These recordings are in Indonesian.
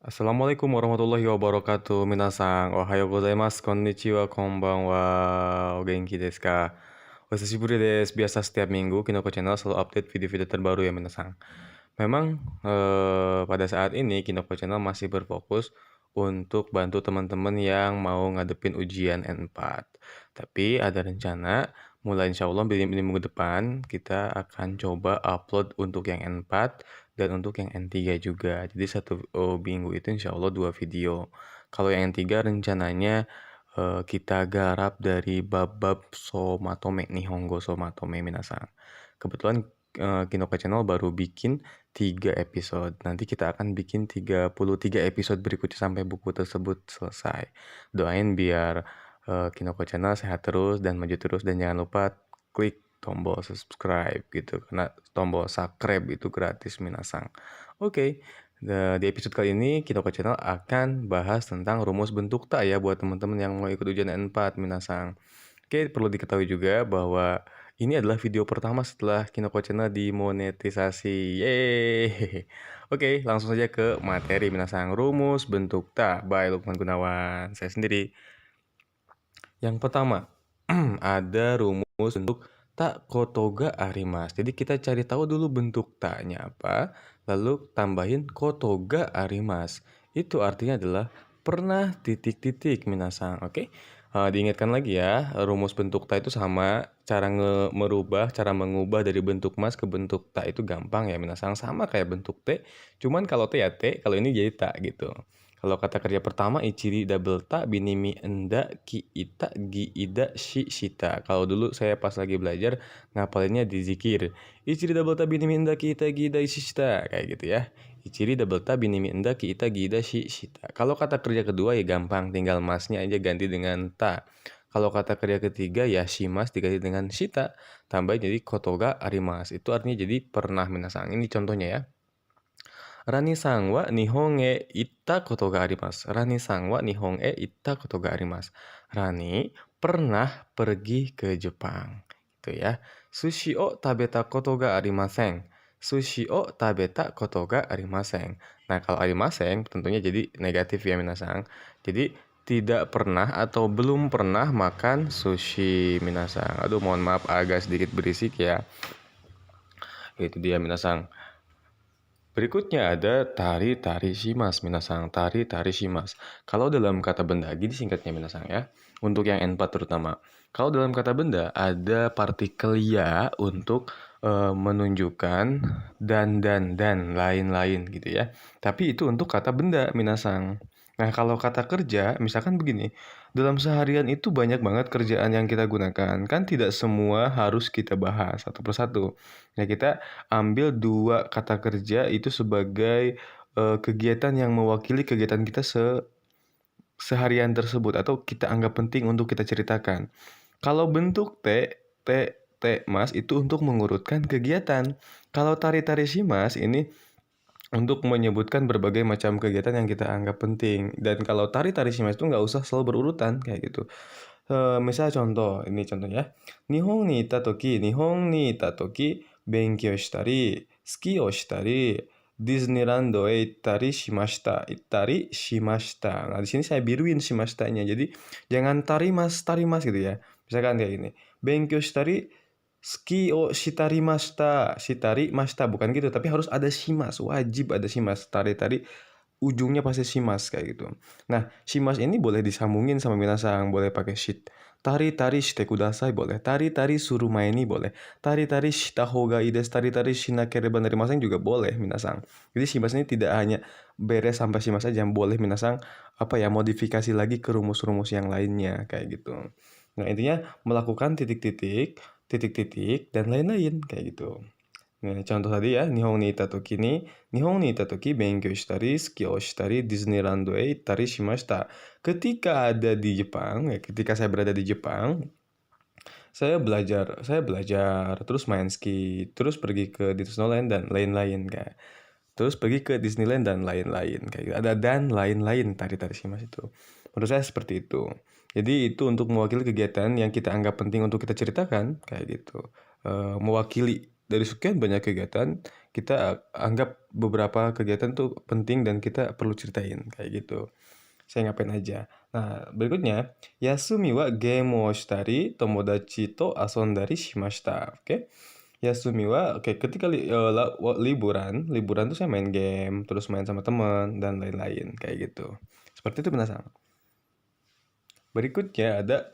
Assalamualaikum warahmatullahi wabarakatuh. Minasan, ohayo gozaimasu, konnichiwa, konbanwa, o genki desu ka? Ohisashiburi desu. Biasa setiap minggu Kinoko Channel selalu update video-video terbaru ya minasan. Memang pada saat ini Kinoko Channel masih berfokus untuk bantu teman-teman yang mau ngadepin ujian N4. Tapi ada rencana mulai insya Allah di minggu depan kita akan coba upload untuk yang N4 dan untuk yang N3 juga. Jadi satu minggu itu insya Allah 2 video. Kalau yang N3 rencananya kita garap dari bab-bab Somatome, Nihongo Somatome minasan. Kebetulan Kinoko Channel baru bikin 3 episode. Nanti kita akan bikin 33 episode berikutnya sampai buku tersebut selesai. Doain biar Kinoko Channel sehat terus dan maju terus, dan jangan lupa klik tombol subscribe gitu, karena tombol subscribe itu gratis minasang. Oke. Di episode kali ini Kinoko Channel akan bahas tentang rumus bentuk tak ya buat teman-teman yang mau ikut ujian N4 minasang. Oke, perlu diketahui juga bahwa ini adalah video pertama setelah Kinoko Channel dimonetisasi. Yeay. Oke, langsung saja ke materi minasang. Rumus bentuk tak by Lukman Gunawan. Saya sendiri. Yang pertama, ada rumus bentuk tak kotoga arimas. Jadi kita cari tahu dulu bentuk taknya apa, lalu tambahin kotoga arimas. Itu artinya adalah pernah titik-titik minasang. Oke? Diingatkan lagi ya, rumus bentuk tak itu sama, cara cara mengubah dari bentuk mas ke bentuk tak itu gampang ya minasang, sama kayak bentuk T, cuman kalau T ya T, kalau ini jadi tak gitu. Kalau kata kerja pertama, ichiri double ta, binimi enda, ki ita, gi ida, shi shita. Kalau dulu saya pas lagi belajar, ngapalinnya di zikir. Ichiri double ta, binimi enda, ki ita, gi ida, shi shita. Kayak gitu ya. Ichiri double ta, binimi enda, ki ita, gi ida, shi shita. Kalau kata kerja kedua ya gampang, tinggal masnya aja ganti dengan ta. Kalau kata kerja ketiga ya shimas diganti dengan shita. Tambah jadi kotoga arimas. Itu artinya jadi pernah minasang. Ini contohnya ya. Rani-san wa Nihon e itta koto ga arimasu. Rani-san wa Nihon e itta koto ga arimasu. Rani pernah pergi ke Jepang. Gitu ya. Sushi o tabeta koto ga arimasen. Sushi o tabeta koto ga arimasen. Nah, kalau arimasen tentunya jadi negatif ya minasang. Jadi tidak pernah atau belum pernah makan sushi minasang. Aduh, mohon maaf agak sedikit berisik ya. Itu dia minasang. Berikutnya ada tari-tari shimas, minasang. Tari-tari shimas. Kalau dalam kata benda, gini singkatnya minasang ya. Untuk yang N4 terutama. Kalau dalam kata benda, ada partikel ya untuk menunjukkan dan lain-lain gitu ya. Tapi itu untuk kata benda, minasang. Nah, kalau kata kerja, misalkan begini. Dalam seharian itu banyak banget kerjaan yang kita gunakan. Kan tidak semua harus kita bahas satu persatu. Nah, kita ambil 2 kata kerja itu sebagai kegiatan yang mewakili kegiatan kita seharian tersebut, atau kita anggap penting untuk kita ceritakan. Kalau bentuk T Mas itu untuk mengurutkan kegiatan. Kalau tari-tari si Mas ini untuk menyebutkan berbagai macam kegiatan yang kita anggap penting. Dan kalau tari-tari si Mas itu nggak usah selalu berurutan kayak gitu. Misal contoh, ini contohnya. Nihon ni ita toki, benkyou shitari, ski o shitari, Disneyland e ittari shimashita. Nah, di sini saya biruin shimashita-nya. Jadi jangan tari mas gitu ya. Misalkan kayak gini. Benkyou shitari, ski o shitari mashita. Bukan gitu, tapi harus ada shimas. Wajib ada shimas. Tari-tari ujungnya pasti shimas kayak gitu. Nah, shimas ini boleh disambungin sama minasang, boleh pakai shit. Tari-tari shite kudasai boleh. Tari-tari surumae ni boleh. Tari-tari shita hoga ii desu. Tari-tari shinakereba narimasen juga boleh minasang. Jadi shimas ini tidak hanya beres sampai shimas aja, boleh minasang modifikasi lagi ke rumus-rumus yang lainnya kayak gitu. Nah, intinya melakukan titik-titik, dan lain-lain kayak gitu. Nah, contoh tadi ya, Nihon ni ita toki benkyou shitari, ski o shitari, Disneyland e ittari shimashita. Ketika ada di Jepang, ya ketika saya berada di Jepang, saya belajar, terus main ski, terus pergi ke Disneyland dan lain-lain kayak. Terus pergi ke Disneyland dan lain-lain kayak gitu. Ada dan lain-lain tari-tari shimas itu. Menurut saya seperti itu. Jadi itu untuk mewakili kegiatan yang kita anggap penting untuk kita ceritakan kayak gitu. Mewakili dari sekian banyak kegiatan, kita anggap beberapa kegiatan tuh penting dan kita perlu ceritain kayak gitu. Saya ngapain aja. Nah, berikutnya, yasumi wa game wo shitari tomodachi to asondari shimashita. Oke. Yasumi wa ketika liburan tuh saya main game, terus main sama teman dan lain-lain kayak gitu. Seperti itu minasan. Berikutnya ada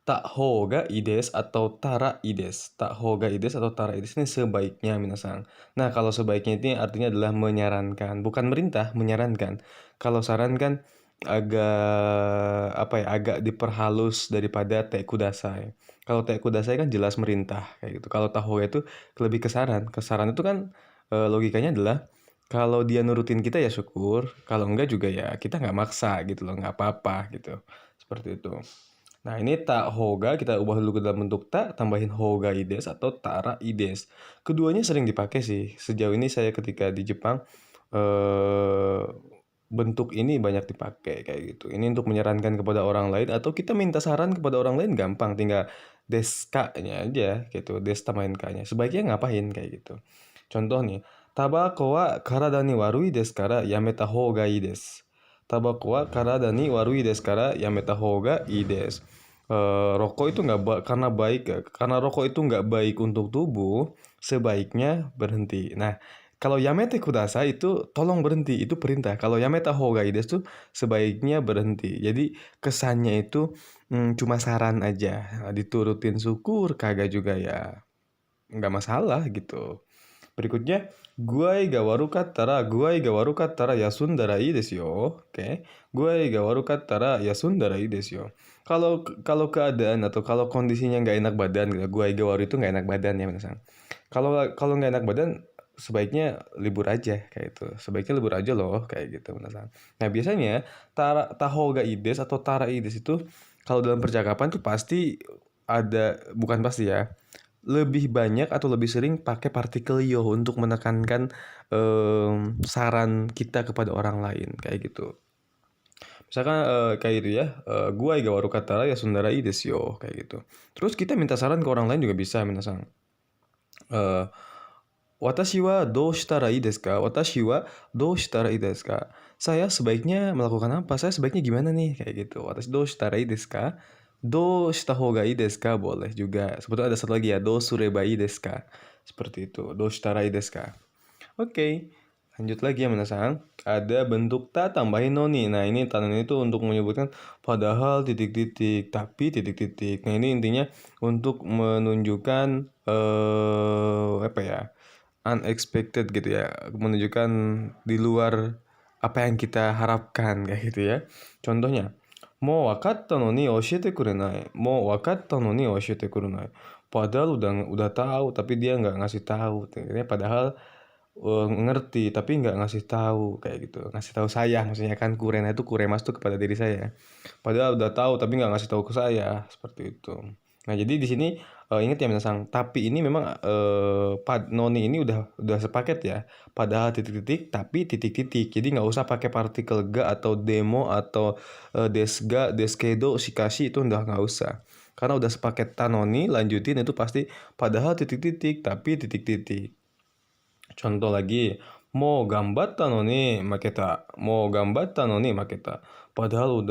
tak hoga ides atau tara ides. Tak hoga ides atau tara ides ini sebaiknya minasan. Nah, kalau sebaiknya ini artinya adalah menyarankan, bukan merintah, menyarankan. Kalau saran kan agak agak diperhalus daripada te kudasai. Kalau te kudasai kan jelas merintah kayak gitu. Kalau tak hoga itu lebih ke saran. Kesaran itu kan logikanya adalah kalau dia nurutin kita ya syukur, kalau enggak juga ya kita nggak maksa gitu loh, nggak apa-apa gitu. Seperti itu. Nah, ini tak hoga kita ubah dulu ke dalam bentuk tak, tambahin hoga ides atau tara ides. Keduanya sering dipakai sih. Sejauh ini saya ketika di Jepang eh bentuk ini banyak dipakai kayak gitu. Ini untuk menyarankan kepada orang lain atau kita minta saran kepada orang lain gampang, tinggal deska-nya aja gitu, des tambahin ka-nya. Sebaiknya ngapain kayak gitu. Contoh nih, tabako wa karada ni warui desu kara yameta hou ga ii desu. Tabako wa karada ni warui desu kara yameta hou ga ii desu. Rokok itu karena rokok itu nggak baik untuk tubuh, sebaiknya berhenti. Nah, kalau yamete kudasai itu tolong berhenti, itu perintah. Kalau yameta hou ga ii desu tuh sebaiknya berhenti. Jadi kesannya itu cuma saran aja. Nah, diturutin syukur, kagak juga ya nggak masalah gitu. Berikutnya, guai ga waru kattara yasundara ii desu yo. Oke. Guai ga waru kattara yasundara ii desu yo. Kalau keadaan atau kalau kondisinya nggak enak badan gitu. Guai ga waru itu nggak enak badan ya minasan. Kalau kalau nggak enak badan sebaiknya libur aja kayak itu. Sebaiknya libur aja loh kayak gitu minasan. Nah, biasanya taho ga ides atau tara ides itu kalau dalam percakapan tuh pasti ada, bukan pasti ya, lebih banyak atau lebih sering pakai partikel yo untuk menekankan saran kita kepada orang lain kayak gitu. Misalkan kayak gitu ya, gua ga waru kattara ya sundarai desu yo kayak gitu. Terus kita minta saran ke orang lain juga bisa minasan. Eh, Watashi wa dou shitara ii desu ka? Watashi wa dou shitara ii desu ka? Saya sebaiknya melakukan apa? Saya sebaiknya gimana nih? Kayak gitu. Watashi dou shitara ii desu ka? Dou shita hou ga ii desu ka? Boleh juga. Sebetulnya ada satu lagi ya. Dou sureba ii desu ka? Seperti itu. Dou shitara ii desu ka? Oke. Lanjut lagi ya minasan. Ada bentuk ta tambahin noni. Nah, ini tangan itu untuk menyebutkan padahal titik-titik, tapi titik-titik. Nah, ini intinya untuk menunjukkan apa ya? Unexpected gitu ya, menunjukkan di luar apa yang kita harapkan kayak gitu ya. Contohnya, mo wakatta no ni oshiete kurenai. Mo wakatta no ni oshiete kurenai. Padahal udah tahu tapi dia nggak ngasih tahu. Padahal ngerti tapi nggak ngasih tahu kayak gitu. Ngasih tahu saya, maksudnya kan kurena itu kuremas tuh kepada diri saya. Padahal udah tahu tapi nggak ngasih tahu ke saya, seperti itu. Nah, jadi di sini ingat ya minasang, tapi ini memang noni ini udah sepaket ya. Padahal titik-titik tapi titik-titik. Jadi nggak usah pakai partikel ga atau demo atau desga, deskedo, shikashi itu udah nggak usah. Karena udah sepaket tanoni, lanjutin itu pasti padahal titik-titik tapi titik-titik. Contoh lagi, mau gambatta no ni maketa. Mau gambatta no ni maketa. Padahal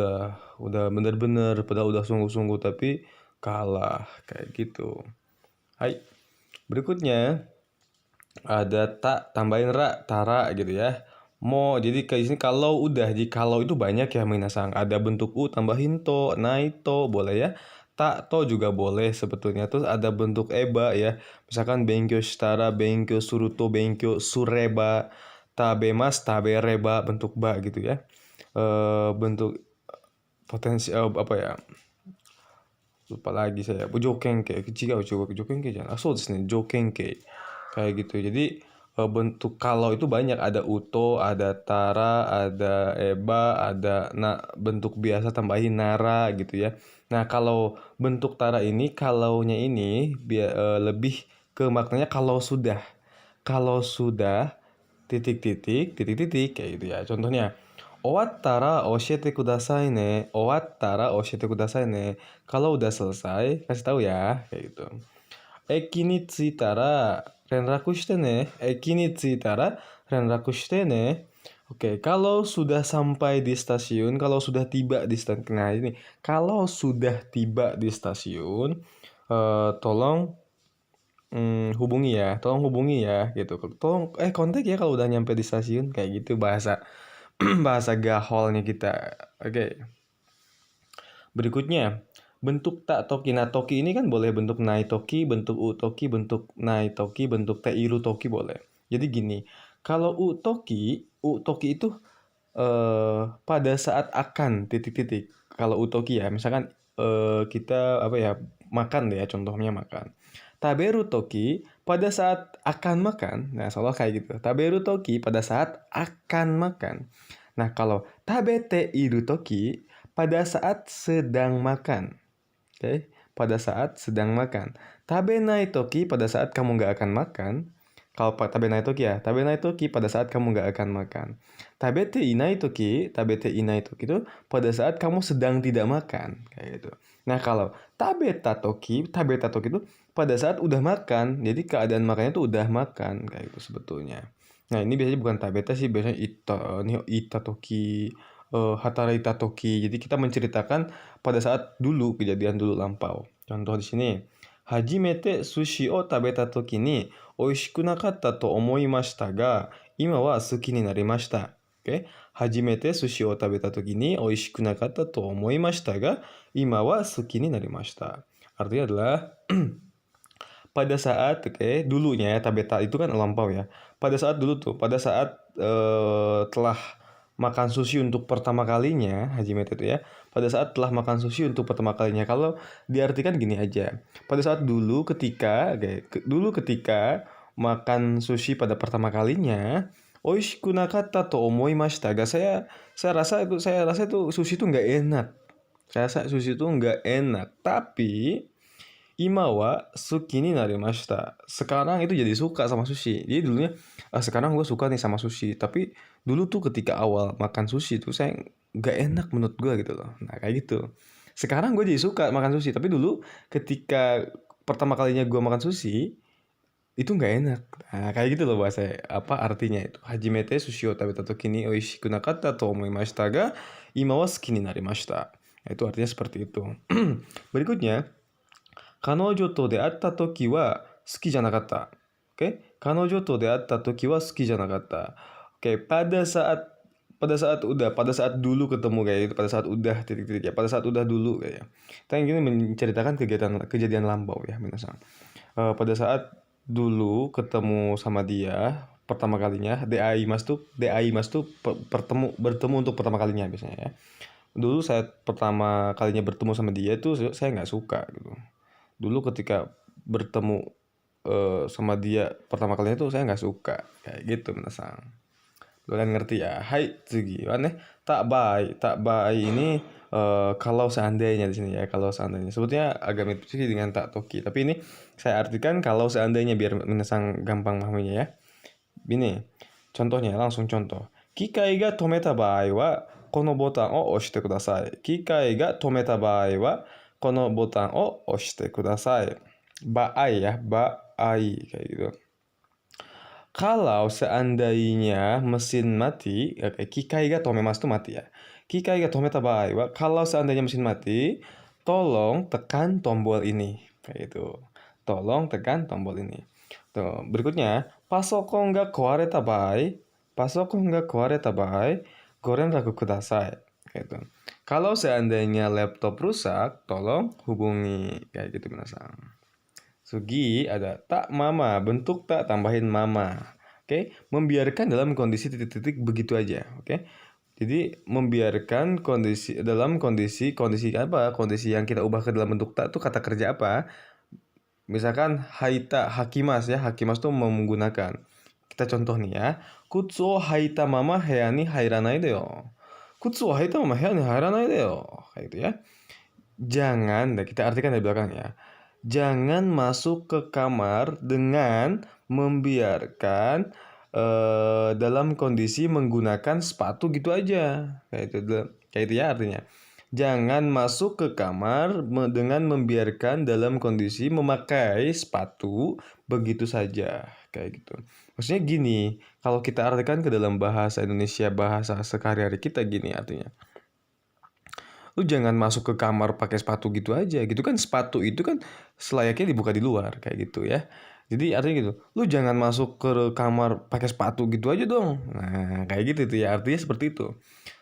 udah bener-bener, padahal udah sungguh-sungguh tapi kalah kayak gitu. Hai. Berikutnya ada tak tambahin ra, tara gitu ya. Mau jadi kayak sini kalau udah di kalau itu banyak ya minasang. Ada bentuk u tambahin to, naito boleh ya. Tak to juga boleh sebetulnya. Terus ada bentuk eba ya. Misalkan benkyo shitara, benkyo suruto, benkyo sureba, tabemas, tabereba bentuk ba gitu ya. Bentuk potensi apa ya? Lupa lagi saya. Jokenke, jokenke jangan. So desu ne, jokenke. Kayak gitu. Jadi bentuk kalau itu banyak, ada uto, ada tara, ada eba, ada bentuk biasa tambahin nara gitu ya. Nah, kalau bentuk tara ini kalaunya ini lebih ke maknanya kalau sudah. Kalau sudah titik-titik titik-titik kayak gitu ya. Contohnya, owattara oshiete kudasai ne. Owattara oshiete kudasai ne. Kalau udah selesai kasih tahu ya kayak gitu. Eki ni tsuitara renraku shite ne. Eki ni tsuitara renraku shite ne. Oke, kalau sudah sampai di stasiun, kalau sudah tiba di stasiun, nah ini, kalau sudah tiba di stasiun, tolong hubungi ya, tolong hubungi ya, gitu. Tolong, kontak ya kalau udah nyampe di stasiun, kayak gitu bahasa bahasa gaholnya kita. Oke. Berikutnya, bentuk tak toki. Nah, toki ini kan boleh bentuk nai toki, bentuk u toki, bentuk nai toki, bentuk teiru toki boleh. Jadi gini, kalau u toki itu pada saat akan titik-titik. Kalau u toki ya, misalkan kita apa ya, makan deh ya, contohnya makan. Taberu toki pada saat akan makan. Nah, soalnya kayak gitu. Taberu toki pada saat akan makan. Nah, kalau tabete iru toki pada saat sedang makan. Oke, pada saat sedang makan. Tabenai toki pada saat kamu nggak akan makan. Kalau tabenai toki ya, tabenai toki pada saat kamu nggak akan makan. Tabete inai toki itu pada saat kamu sedang tidak makan, kayak gitu. Nah, kalau tabeta toki itu pada saat udah makan. Jadi keadaan makannya tuh udah makan, kayak gitu sebetulnya. Nah, ini biasanya bukan tabeta sih, biasanya ita toki, hataraita toki. Jadi kita menceritakan pada saat dulu, kejadian dulu lampau. Contoh di sini. Hajimete sushi o tabeta toki ni oishiku nakatta to omoimashita ga, ima wa suki ni narimashita. Oke. Hajimete sushi o tabeta toki ni oishiku nakatta to omoimashita ga, ima wa suki ni narimashita. Artinya adalah pada saat, dulunya ya, tabeta itu kan lampau ya. Pada saat dulu tuh, pada saat telah makan sushi untuk pertama kalinya, hajimete itu ya. Pada saat telah makan sushi untuk pertama kalinya. Kalau diartikan gini aja. Pada saat dulu ketika, dulu ketika makan sushi pada pertama kalinya, oishiku nakatta to omoimashita ga, saya rasa itu sushi itu nggak enak. Saya rasa sushi itu nggak enak. Tapi ima wa suki ni narimashita. Sekarang itu jadi suka sama sushi. Jadi dulunya, sekarang gue suka nih sama sushi. Tapi dulu tuh ketika awal makan sushi tuh saya nggak enak menurut gue gitu loh. Nah, kayak gitu. Sekarang gue jadi suka makan sushi. Tapi dulu ketika pertama kalinya gue makan sushi, itu nggak enak. Nah, kayak gitu loh bahasa apa artinya itu. Hajimete sushi o tabeta toki ni oishiku nakatta to omoimashita ga, ima wa suki ni narimashita. Nah, itu artinya seperti itu. Berikutnya, kanojo to deatta toki wa suki janakatta. Oke, kanojo to deatta toki wa suki janakatta. Oke, pada saat dulu ketemu kayak gitu, pada saat udah titik-titik ya, pada saat udah dulu kayak. Kita ingin menceritakan kejadian lampau ya, minasang. Pada saat dulu ketemu sama dia pertama kalinya, deaimas tuh bertemu untuk pertama kalinya biasanya ya. Dulu saya pertama kalinya bertemu sama dia tuh saya nggak suka gitu. Dulu ketika bertemu sama dia pertama kalinya tuh saya nggak suka kayak gitu, minasang. Kalian ngerti ya? Hai, tsugi wa ne, tak baik ini kalau seandainya di sini ya, kalau seandainya. Sebetulnya agak mirip sih dengan tak toki, tapi ini saya artikan kalau seandainya biar minasang gampang memahaminya ya. Ini contohnya, langsung contoh. Kikai ga tometa baai wa kono botan o oshite kudasai. Kikai ga tometa baai wa kono botan o oshite kudasai. Baai ya, baai kayak gitu. Kalau seandainya mesin mati, kikai ga tomemasu tuh mati ya. Kikai ga tometa baai wa, kalau seandainya mesin mati, tolong tekan tombol ini. Kayak gitu. Tolong tekan tombol ini. Tuh, berikutnya, pasokon ga kowareta baai, goren raku kudasai. Kayak gitu. Kalau seandainya laptop rusak, tolong hubungi. Kayak gitu, minasang. Sugi ada tak mama, bentuk tak tambahin mama. Oke, membiarkan dalam kondisi titik-titik begitu aja. Oke. Jadi membiarkan dalam kondisi apa? Kondisi yang kita ubah ke dalam bentuk tak itu kata kerja apa? Misalkan haita hakimas ya, hakimas tuh menggunakan. Kita contoh nih ya. Kutsu o haita mama heya ni hairanai de yo. Kutsu o haita mama heya ni hairanai de yo. Kayak gitu ya. Jangan, kita artikan dari belakang ya. Jangan masuk ke kamar dengan membiarkan dalam kondisi menggunakan sepatu gitu aja. Kayak itu ya artinya. Jangan masuk ke kamar dengan membiarkan dalam kondisi memakai sepatu begitu saja, kayak gitu. Maksudnya gini, kalau kita artikan ke dalam bahasa Indonesia, bahasa sehari-hari kita gini artinya. Lu jangan masuk ke kamar pakai sepatu gitu aja, gitu kan sepatu itu kan selayaknya dibuka di luar, kayak gitu ya. Jadi artinya gitu, lu jangan masuk ke kamar pakai sepatu gitu aja dong. Nah, kayak gitu tuh ya, artinya seperti itu.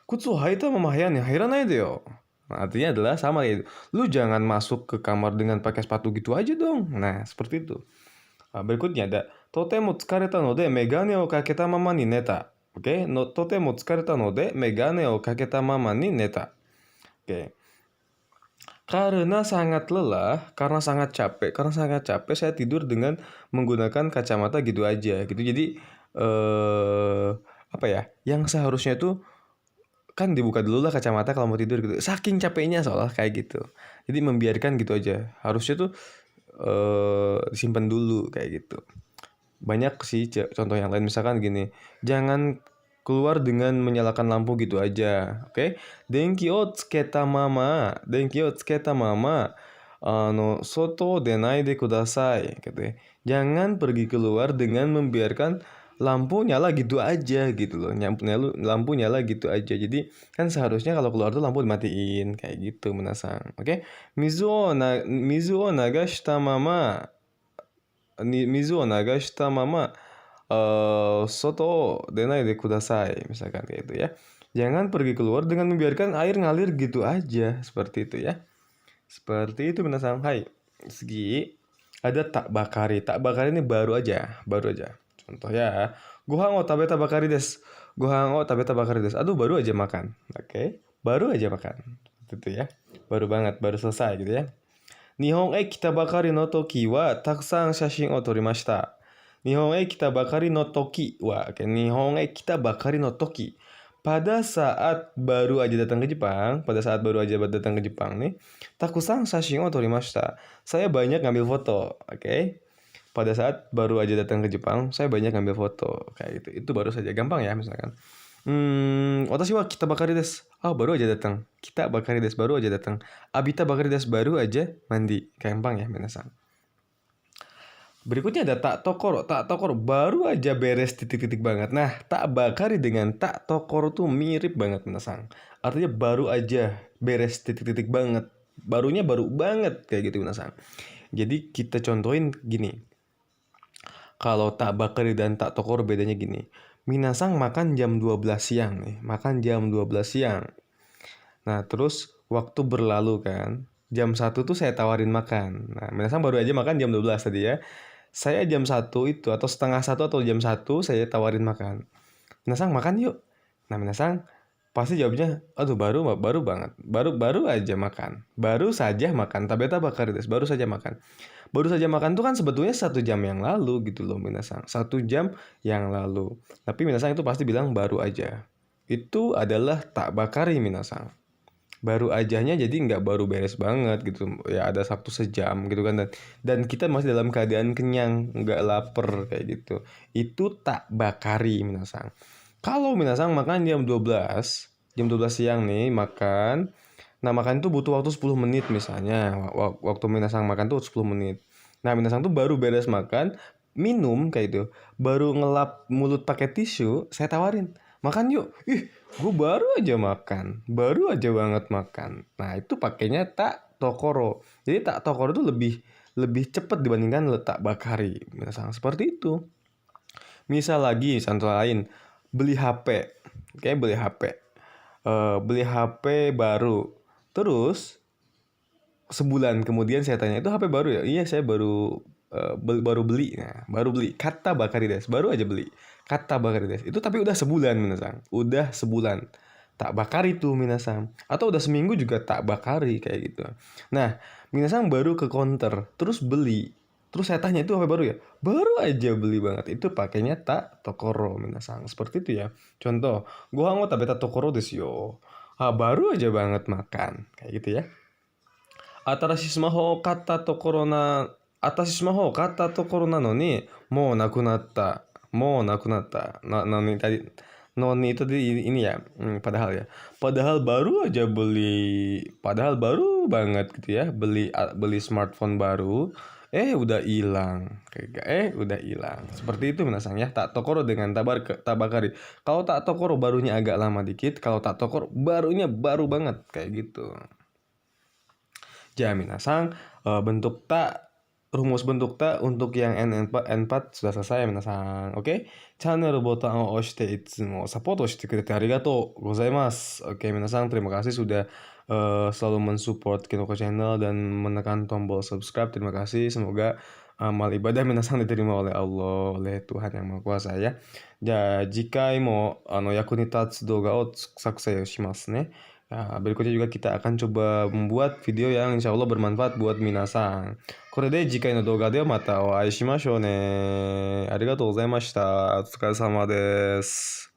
Kutsu haita mamahayane hairanai deo. Nah, artinya adalah sama kayak gitu. Lu jangan masuk ke kamar dengan pakai sepatu gitu aja dong. Nah, seperti itu. Nah, berikutnya ada totemo tsukareta node megane o kaketa mama ni neta. Oke, no, totemo tsukareta node megane o kaketa mama ni neta. Oke. Karena sangat capek saya tidur dengan menggunakan kacamata gitu aja gitu. Jadi apa ya? Yang seharusnya itu kan dibuka dulu lah kacamata kalau mau tidur gitu. Saking capeknya soalnya kayak gitu. Jadi membiarkan gitu aja. Harusnya tuh disimpan dulu kayak gitu. Banyak sih contoh yang lain, misalkan gini, jangan keluar dengan menyalakan lampu gitu aja, oke? Denki o tsuketa mama, soto de naide kudasai, gitu ya. Jangan pergi keluar dengan membiarkan lampu nyala gitu aja gitu loh. Lampu nyala gitu aja. Jadi kan seharusnya kalau keluar tuh lampu dimatiin kayak gitu, menasang. Oke? Mizu o nagashita mama 水を流したまま外出ないでください, misalkan kayak itu ya. Jangan pergi keluar dengan membiarkan air ngalir gitu aja, seperti itu ya. Seperti itu minasan. Hai. Segi ada tak bakari. Tak bakari ini baru aja. Contoh ya. Gohan o tabeta bakari desu. Aduh, baru aja makan. Oke. Baru aja makan. Itu ya. Baru banget, baru selesai gitu ya. Nihon e kita bakari no toki wa takusan shashin o torimashita. Nihon e kita bakari no toki wa, Nihon e kita bakari no toki. Pada saat baru aja datang ke Jepang, nih, takusan shashin o torimashita. Saya banyak ngambil foto, oke? Pada saat baru aja datang ke Jepang, saya banyak ngambil foto, kayak gitu. Itu baru saja, gampang ya misalkan. Watashi wa kita bakari desu. Baru aja datang. Kita bakari desu, baru aja datang. Abita bakari desu, baru aja mandi. Gampang ya, minasan. Berikutnya ada tak tokoro. Tak tokoro baru aja beres titik-titik banget. Nah, tak bakari dengan tak tokoro tuh mirip banget, minasan. Artinya baru aja beres titik-titik banget. Barunya baru banget kayak gitu, minasan. Jadi kita contohin gini. Kalau tak bakari dan tak tokoro bedanya gini. Minasang makan jam 12 siang nih. Makan jam 12 siang. Nah, terus waktu berlalu kan. Jam 1 tuh saya tawarin makan. Nah, minasang baru aja makan jam 12 tadi ya. Saya jam 1 itu atau setengah 1 atau jam 1 saya tawarin makan. Minasang makan yuk. Nah, minasang pasti jawabnya, aduh baru banget. Baru aja makan. Baru saja makan. Tabeta bakari desu. Baru saja makan. Baru saja makan tuh kan sebetulnya 1 jam yang lalu gitu loh, minasang. 1 jam yang lalu. Tapi minasang itu pasti bilang baru aja. Itu adalah tak bakari, minasang. Baru ajanya jadi nggak baru beres banget gitu. Ya ada 1 jam gitu kan. Dan kita masih dalam keadaan kenyang, nggak lapar kayak gitu. Itu tak bakari, minasang. Kalau minasang makan jam 12 siang nih makan. Nah, makan itu butuh waktu 10 menit misalnya. Waktu minasang makan tuh 10 menit. Nah, minasang tuh baru beres makan, minum kayak itu. Baru ngelap mulut pakai tisu, saya tawarin. Makan yuk. Ih, gue baru aja makan. Baru aja banget makan. Nah, itu pakainya tak tokoro. Jadi tak tokoro tuh lebih cepat dibandingkan letak bakari. Minasang seperti itu. Misal lagi, contoh lain. Beli HP. Oke, beli HP. Beli HP baru. Terus sebulan kemudian saya tanya, itu HP baru ya? Iya, saya baru beli. Nah, baru beli. Kata bakari desu, baru aja beli. Kata bakari desu. Itu tapi udah sebulan, minasang. Udah sebulan. Tak bakari tuh, minasang. Atau udah seminggu juga tak bakari kayak gitu. Nah, minasang baru ke counter, terus beli. Terus saya tanya, itu HP baru ya? Baru aja beli banget. Itu pakainya tak tokoro, minasang. Seperti itu ya. Contoh, gohan wo tabeta tokoro desu yo. Baru aja banget makan. Kayak gitu ya. Atarashi smaho katta tokoro na no ni, mou nakunatta. Nani tadi? Noni itu ini ya, padahal ya. Padahal baru aja padahal baru banget gitu ya, beli smartphone baru, udah hilang. Udah hilang. Seperti itu minasang ya. Tak tokoro dengan tabakari. Kalau tak tokoro barunya agak lama dikit, kalau tak tokoro barunya baru banget kayak gitu. Ja minasang, rumus bentuk tak untuk yang N4 sudah selesai minasang. Oke? Channel botanを押していつもサポートしてくれてありがとうございます. Oke, minasang terima kasih sudah selalu mensupport Kinoko Channel dan menekan tombol subscribe. Terima kasih. Semoga amal ibadah minasang diterima oleh Allah, oleh Tuhan yang Maha Kuasa ya. Ja, jikai mo yaku ni tatsu doga o sakusai shimasu ne. Nah, berikutnya juga kita akan coba membuat video yang insya Allah bermanfaat buat minasang. Kore de jikai no doga de mata o ai shimashou ne. Arigatou gozaimashita. Otsukaresama desu.